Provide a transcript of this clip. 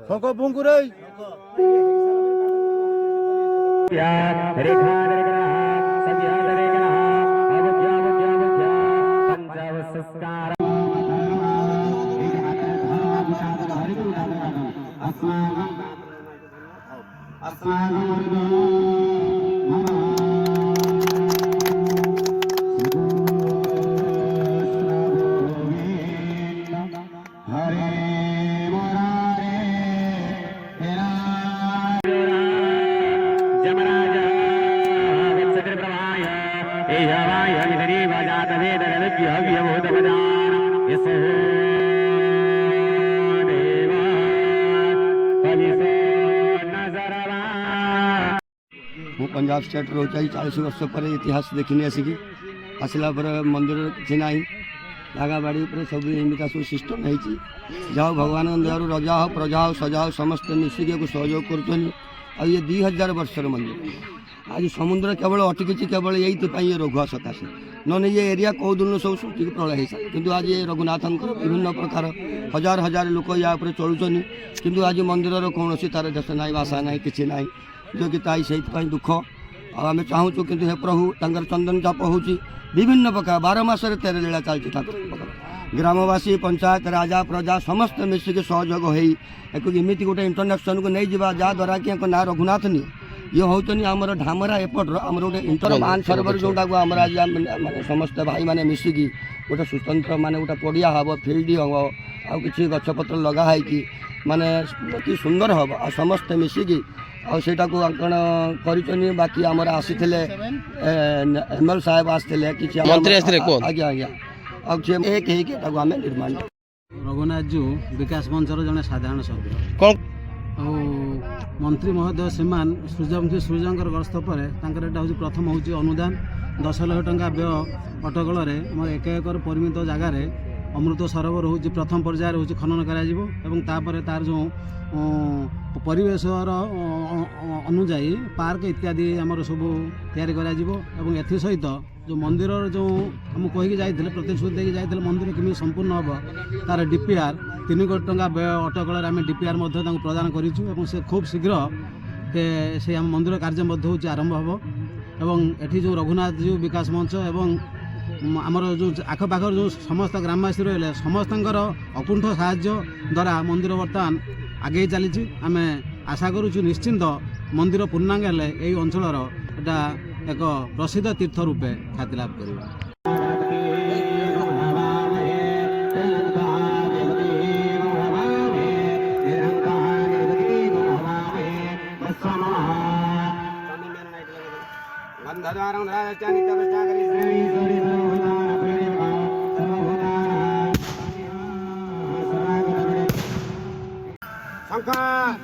ଶଙ୍ଖ ଫୁଙ୍କୁରେ ମୁଁ पंजाब स्टेट रही 40 वर्ष पर इतिहास देखनी आसिकी आसला मंदिर किसी ना जागा बाड़ी सब एमती सब सिस्टम हो जाओ भगवान दयार रजा हो प्रजा हो सजा हो समस्त मिसिक सहयोग कर ये 2000 वर्षर मंदिर आज समुद्र केवल अटकी केवल ये रघुआ सकाशे नने ये एरिया कौ दिन सब सुटिक प्रलय हो सारे किंतु आज रघुनाथ विभिन्न प्रकार हजार हजार लोक या चलुचन किंतु आज मंदिर कौन तार देश ना भाषा ना कि ना जो कि से दुख आम चाहूँ कि हे प्रभु तर चंदन चाप हो विभिन्न प्रकार 12 मासरे 13 लीला चलती ठाकुर ग्रामवासी पंचायत राजा प्रजा समस्त मिसिक सहयोग हो एक इमिति गोटे इंटरनेशनल को नहीं जा जहाँद्वारा कि ना रघुनाथ नहीं ये हूँ आमर ढामरा एपटर आम गोटे इंटर मान सरोवर जोटा को आम आज समस्त भाई मैंने मिसिकी गोटे स्वतंत्र माने गोटे पड़िया हम फिल्ड हम आ कि गछपत्र लगाई माने कि सुंदर हम आ समस्त मिसिकी आटा को अंकन कर बाकी आमर आसी एमएल साहेब आसते कि आज्ञा आज्ञा एक आम निर्माण रघुनाथ जू विकास मंचर जड़े साधारण सभ्य मंत्री महोदय श्रीमान सूर्यवंशी सूर्यंकर गस्त पर हूँ प्रथम हूँ अनुदान 10 लाख टंका व्यय अटकल आम 1 एकर परिमित जगार अमृत सरोवर हूँ प्रथम पर्यायर हूँ खनन कर तार जो परिवेशर अनुजाई पार्क इत्यादि आमर सब या सहित जो मंदिर जो हम कहीकि जाइए प्रतिश्रुति देकी जाइए मंदिर केमी संपूर्ण हम तार डीपीआर 3 कोटी टंका व्यय अटकल आम डीपीआर प्रदान करूँ से खूब शीघ्र से आम मंदिर कार्य हूँ आरंभ हम एटी जो रघुनाथ जी विकास मंच एवं आमर जो आखपाखर जो समस्त ग्रामवासी रहे समस्त अकुंठ साहाय्य द्वारा मंदिर बर्तमान आगे चली आम आशा करुचु निश्चिंत मंदिर पूर्णांग हेले यही अंचलर एटा एक प्रसिद्ध तीर्थ रूपे ख्याति लाभ कर शंकर